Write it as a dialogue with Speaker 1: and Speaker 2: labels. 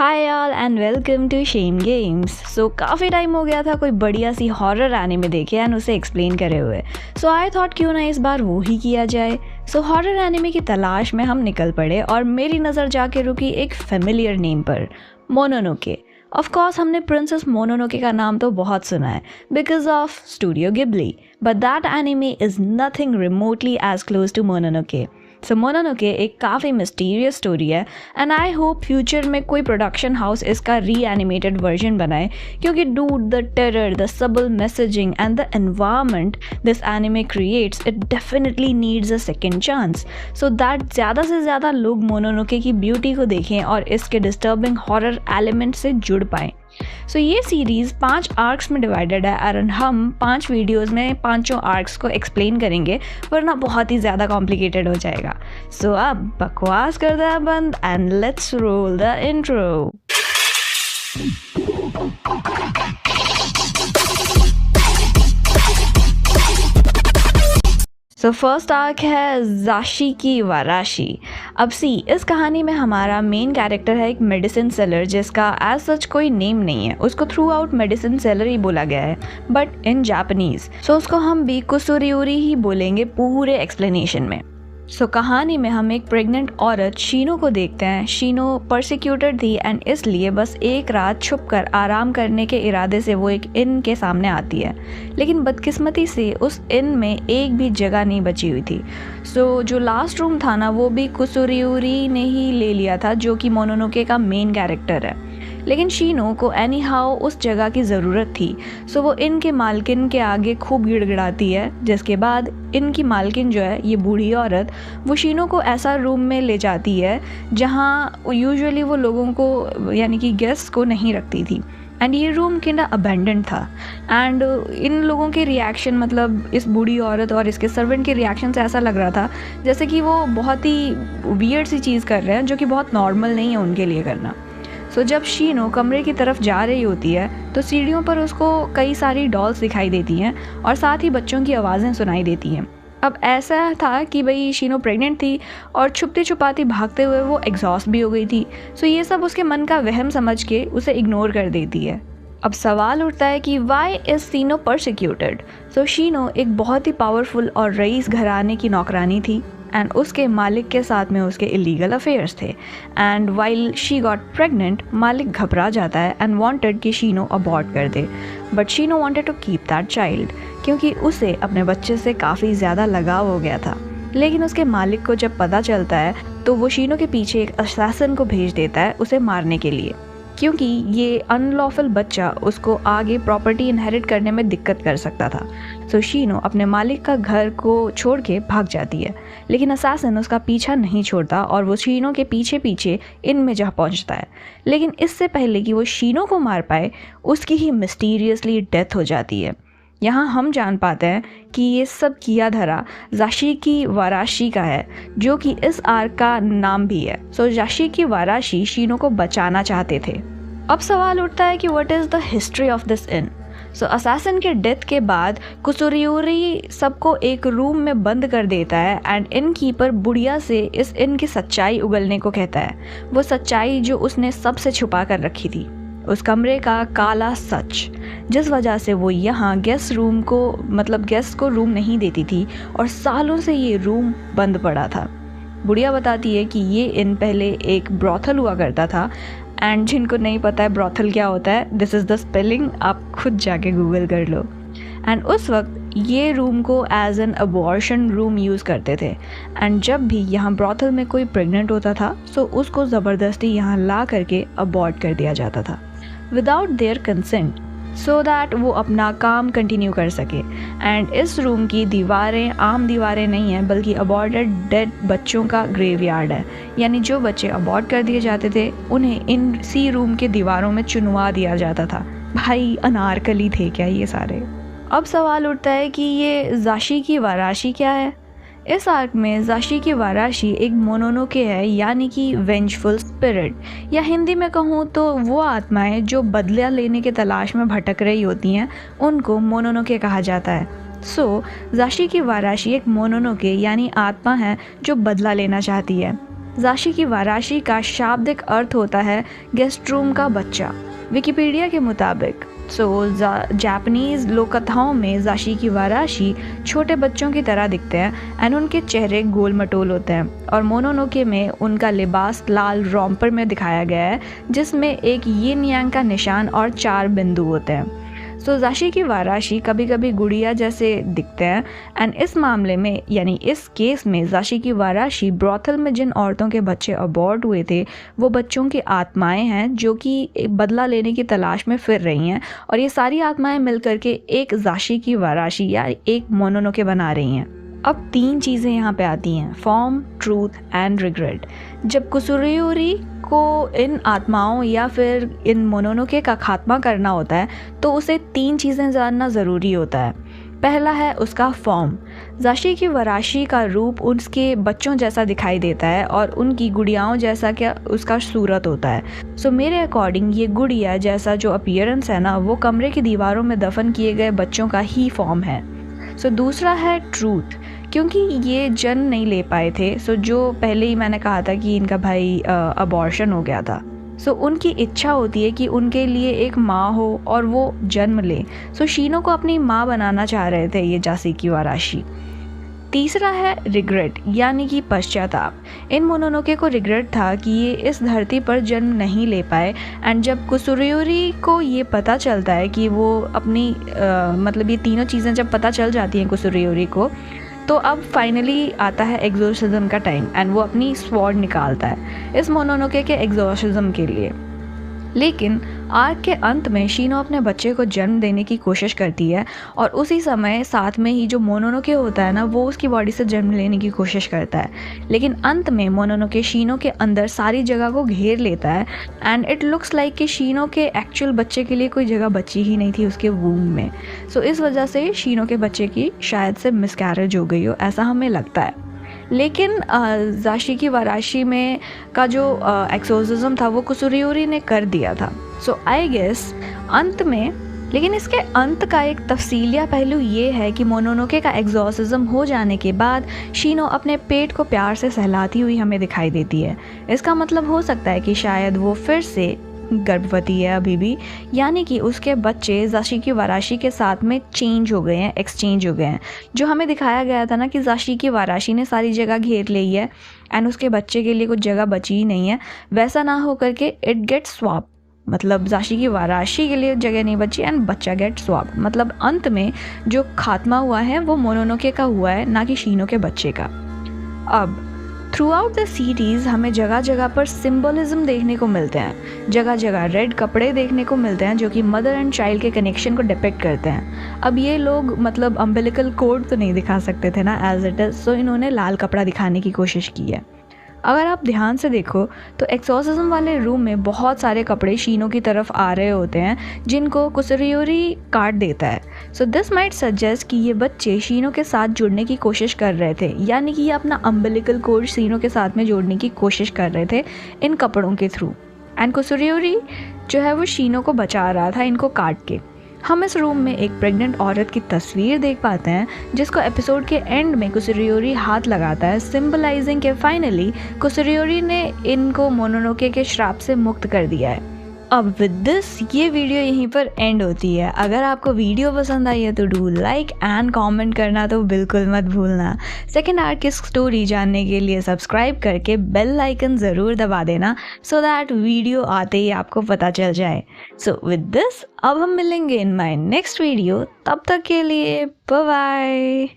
Speaker 1: Hi all and welcome to shame games. So काफ़ी time हो गया था कोई बढ़िया सी हॉरर एनिमे देखे एंड उसे एक्सप्लेन करे हुए। सो आई थॉट क्यों ना इस बार वो ही किया जाए। सो हॉरर एनिमे की तलाश में हम निकल पड़े और मेरी नज़र जाके रुकी एक फेमिलियर नेम पर, मोनोनोके। ऑफ कोर्स हमने प्रिंसेस मोनोनोके का नाम तो बहुत सुना है because of Studio Ghibli, but that anime is nothing remotely as close to Mononoke. So Mononoke एक काफ़ी मिस्टीरियस स्टोरी है एंड आई होप फ्यूचर में कोई प्रोडक्शन हाउस इसका री एनिमेटेड वर्जन बनाए, क्योंकि डूड द टेरर, द सबल messaging and the environment this anime creates, it definitely needs a second chance so that ज़्यादा से ज़्यादा लोग मोनोनोके की ब्यूटी को देखें और इसके डिस्टर्बिंग हॉरर एलिमेंट से जुड़ पाएँ। सो ये सीरीज़ 5 आर्क्स में डिवाइडेड है और हम 5 वीडियोस में पांचों आर्क्स को एक्सप्लेन करेंगे, वरना बहुत ही ज़्यादा कॉम्प्लिकेटेड हो जाएगा। सो अब बकवास कर दे बंद and let's roll the intro. So first arc है ज़ाशी की वाराशी। अब इस कहानी में हमारा मेन कैरेक्टर है एक मेडिसिन सेलर जिसका एज सच कोई नेम नहीं है, उसको थ्रू आउट मेडिसिन सेलर ही बोला गया है बट इन जापानीज। सो उसको हम भी कुसुरियोरी ही बोलेंगे पूरे एक्सप्लेनेशन में। सो कहानी में हम एक प्रेग्नेंट औरत शीनो को देखते हैं। शीनो परसिक्यूटेड थी एंड इसलिए बस एक रात छुपकर आराम करने के इरादे से वो एक इन के सामने आती है, लेकिन बदकिस्मती से उस इन में एक भी जगह नहीं बची हुई थी। सो जो लास्ट रूम था ना, वो भी कुसुरियोरी ने ही ले लिया था, जो कि मोनोनोके का मेन कैरेक्टर है। लेकिन शीनो को एनी हाउ उस जगह की ज़रूरत थी, सो वो इनके मालकिन के आगे खूब गिड़गिड़ाती है, जिसके बाद इनकी मालकिन जो है, ये बूढ़ी औरत, वो शीनो को ऐसा रूम में ले जाती है जहाँ यूजुअली वो लोगों को यानी कि गेस्ट को नहीं रखती थी एंड ये रूम किंडा अबेंडेंड था। एंड इन लोगों के रिएक्शन, मतलब इस बूढ़ी औरत और इसके सर्वेंट के रिएक्शन से ऐसा लग रहा था जैसे कि वो बहुत ही वियर्ड सी चीज़ कर रहे हैं, जो कि बहुत नॉर्मल नहीं है उनके लिए करना। सो जब शीनो कमरे की तरफ जा रही होती है तो सीढ़ियों पर उसको कई सारी डॉल्स दिखाई देती हैं और साथ ही बच्चों की आवाज़ें सुनाई देती हैं। अब ऐसा था कि भाई शीनो प्रेग्नेंट थी और छुपती छुपाती भागते हुए वो एग्जॉस्ट भी हो गई थी। सो ये सब उसके मन का वहम समझ के उसे इग्नोर कर देती है। अब सवाल उठता है कि वाई इज शीनो परसिक्यूटेड। सो शीनो एक बहुत ही पावरफुल और रईस घराने की नौकरानी थी एंड उसके मालिक के साथ में उसके इलीगल अफेयर्स थे। And while she got pregnant, मालिक घबरा जाता है एंड वांटेड कि शीनो अबॉर्ट कर दे, but Shino wanted to keep that child, क्योंकि उसे अपने बच्चे से काफ़ी ज़्यादा लगाव हो गया था। लेकिन उसके मालिक को जब पता चलता है तो वो शीनो के पीछे एक असैसिन को भेज देता है उसे मारने के लिए, क्योंकि ये अनलॉफुल बच्चा उसको आगे प्रॉपर्टी इनहेरिट करने में दिक्कत कर सकता था। सो शीनो अपने मालिक का घर को छोड़ के भाग जाती है, लेकिन असैसिन उसका पीछा नहीं छोड़ता और वो शीनो के पीछे पीछे इन में जा पहुंचता है। लेकिन इससे पहले कि वो शीनो को मार पाए, उसकी ही मिस्टीरियसली डेथ हो जाती है। यहाँ हम जान पाते हैं कि ये सब किया धरा ज़ाशी की वाराशी का है, जो कि इस आर्क का नाम भी है। सो ज़ाशी की वाराशी शीनो को बचाना चाहते थे। अब सवाल उठता है कि what is the history of this in. So assassin के डेथ के बाद कुसुरियोरी सबको एक रूम में बंद कर देता है एंड इन कीपर बुढ़िया से इस इन की सच्चाई उगलने को कहता है, वो सच्चाई जो उसने सबसे छुपा कर रखी थी, उस कमरे का काला सच, जिस वजह से वो यहाँ गेस्ट को रूम नहीं देती थी और सालों से ये रूम बंद पड़ा था। बुढ़िया बताती है कि ये इन पहले एक ब्रॉथल हुआ करता था एंड जिनको नहीं पता है ब्रॉथल क्या होता है, दिस इज़ द स्पेलिंग, आप खुद जाके गूगल कर लो। एंड उस वक्त ये रूम को as an abortion room use करते थे एंड जब भी यहाँ ब्रॉथल में कोई प्रेग्नेंट होता था तो उसको ज़बरदस्ती यहाँ ला करके अबॉर्ट कर दिया जाता था without their consent, so that वो अपना काम कंटिन्यू कर सके। एंड इस रूम की दीवारें आम दीवारें नहीं हैं, बल्कि अबॉर्टेड डेड बच्चों का ग्रेवयार्ड है, यानी जो बच्चे अबॉर्ट कर दिए जाते थे उन्हें इन सी रूम के दीवारों में चुनवा दिया जाता था। भाई अनारकली थे क्या ये सारे। अब सवाल उठता है कि ये ज़ाशी की वाराशी क्या है। इस आर्क में ज़ाशी की वाराशी एक मोनोनोके है, यानी कि वेंजफुल स्पिरिट, या हिंदी में कहूँ तो वो आत्माएं जो बदला लेने के तलाश में भटक रही होती हैं, उनको मोनोनोके कहा जाता है। सो ज़ाशी की वाराशी एक मोनोनोके यानी आत्मा है जो बदला लेना चाहती है। जाशी की वाराशी का शाब्दिक अर्थ होता है गेस्ट रूम का बच्चा। विकिपीडिया के मुताबिक जापानीज लोक कथाओं में जाशी की वाराशी छोटे बच्चों की तरह दिखते हैं एंड उनके चेहरे गोल मटोल होते हैं, और मोनोनोके में उनका लिबास लाल रॉम्पर में दिखाया गया है जिसमें एक यिन यांग का निशान और 4 बिंदु होते हैं। जाशी की वाराशी कभी कभी गुड़िया जैसे दिखते हैं एंड इस मामले में यानी इस केस में जाशी की वाराशी ब्रॉथल में जिन औरतों के बच्चे अबॉर्ट हुए थे वो बच्चों की आत्माएं हैं जो कि बदला लेने की तलाश में फिर रही हैं, और ये सारी आत्माएं मिलकर के एक जाशी की वाराशी या एक मोनोनोके बना रही हैं। अब 3 चीज़ें यहाँ पे आती हैं, फॉर्म, ट्रूथ एंड रिग्रेट। जब कुसुरुयोरी को इन आत्माओं या फिर इन मोनोनोके का खात्मा करना होता है तो उसे 3 चीज़ें जानना ज़रूरी होता है। पहला है उसका फॉर्म। जाशी की वाराशी का रूप उसके बच्चों जैसा दिखाई देता है और उनकी गुड़ियाओं जैसा क्या उसका सूरत होता है। मेरे अकॉर्डिंग ये गुड़िया जैसा जो अपीयरेंस है ना वो कमरे की दीवारों में दफन किए गए बच्चों का ही फॉर्म है। दूसरा है ट्रूथ, क्योंकि ये जन्म नहीं ले पाए थे। जो पहले ही मैंने कहा था कि इनका भाई अबॉर्शन हो गया था। उनकी इच्छा होती है कि उनके लिए एक माँ हो और वो जन्म ले। शीनो को अपनी माँ बनाना चाह रहे थे ये जाशी की वाराशी। तीसरा है रिग्रेट यानी कि पश्चाताप। इन मोनोनोके को रिग्रेट था कि ये इस धरती पर जन्म नहीं ले पाए एंड जब कुसुरुयोरी को ये पता चलता है कि वो अपनी मतलब ये तीनों चीज़ें जब पता चल जाती हैं कुसुरुयोरी को, तो अब फाइनली आता है एग्जोर्सिज्म का टाइम एंड वो अपनी स्वॉर्ड निकालता है इस मोनोनोके के एग्जोर्सिज्म के लिए। लेकिन आर्क के अंत में शीनो अपने बच्चे को जन्म देने की कोशिश करती है और उसी समय साथ में ही जो मोनोनोके होता है ना वो उसकी बॉडी से जन्म लेने की कोशिश करता है। लेकिन अंत में मोनोनोके शीनो के अंदर सारी जगह को घेर लेता है एंड इट लुक्स लाइक कि शीनो के एक्चुअल बच्चे के लिए कोई जगह बची ही नहीं थी उसके वूम में। इस वजह से शीनो के बच्चे की शायद से मिसकैरेज हो गई हो, ऐसा हमें लगता है। लेकिन जाशी की वाराशी में का जो एक्सोर्सिज्म था वो कुसुरुयोरी ने कर दिया था। आई गेस अंत में, लेकिन इसके अंत का एक तफसीलिया पहलू ये है कि मोनोनोके का एग्जॉर्सिज्म हो जाने के बाद शीनो अपने पेट को प्यार से सहलाती हुई हमें दिखाई देती है। इसका मतलब हो सकता है कि शायद वो फिर से गर्भवती है अभी भी, यानी कि उसके बच्चे जाशी की वाराशी के साथ में चेंज हो गए हैं, एक्सचेंज हो गए हैं। जो हमें दिखाया गया था ना कि जाशी की वाराशी ने सारी जगह घेर ली है एंड उसके बच्चे के लिए कुछ जगह बची ही नहीं है, वैसा ना हो करके इट गेट स्वैप, मतलब जाशी की वाराशी के लिए जगह नहीं बची एंड बच्चा गेट स्वैप। मतलब अंत में जो खात्मा हुआ है वो मोनोनोके का हुआ है, ना कि शीनो के बच्चे का। अब थ्रू आउट द सीरीज़ हमें जगह जगह पर सिंबलिज्म देखने को मिलते हैं। जगह जगह रेड कपड़े देखने को मिलते हैं जो कि मदर एंड चाइल्ड के कनेक्शन को डिपिक्ट करते हैं। अब ये लोग मतलब अम्बिलिकल कोड तो नहीं दिखा सकते थे ना एज इट इज़, सो इन्होंने लाल कपड़ा दिखाने की कोशिश की है। अगर आप ध्यान से देखो तो एक्सोर्सिज्म वाले रूम में बहुत सारे कपड़े शीनो की तरफ आ रहे होते हैं जिनको कुसुरुयोरी काट देता है। दिस माइट सजेस्ट कि ये बच्चे शीनो के साथ जुड़ने की कोशिश कर रहे थे, यानी कि ये अपना अम्बिलिकल कोड शीनो के साथ में जोड़ने की कोशिश कर रहे थे इन कपड़ों के थ्रू। एंड कुसुरुयोरी जो है वो शीनो को बचा रहा था इनको काट के। हम इस रूम में एक प्रेग्नेंट औरत की तस्वीर देख पाते हैं जिसको एपिसोड के एंड में कुसुरुयोरी हाथ लगाता है, सिंबलाइजिंग के फाइनली कुसुरुयोरी ने इनको मोनोनोके के श्राप से मुक्त कर दिया है। अब विद दिस ये वीडियो यहीं पर एंड होती है। अगर आपको वीडियो पसंद आई है तो डू लाइक एंड कमेंट करना तो बिल्कुल मत भूलना। सेकंड आर्क की स्टोरी जानने के लिए सब्सक्राइब करके बेल आइकन ज़रूर दबा देना सो दैट वीडियो आते ही आपको पता चल जाए। विद दिस अब हम मिलेंगे इन माय नेक्स्ट वीडियो, तब तक के लिए बाय बाय।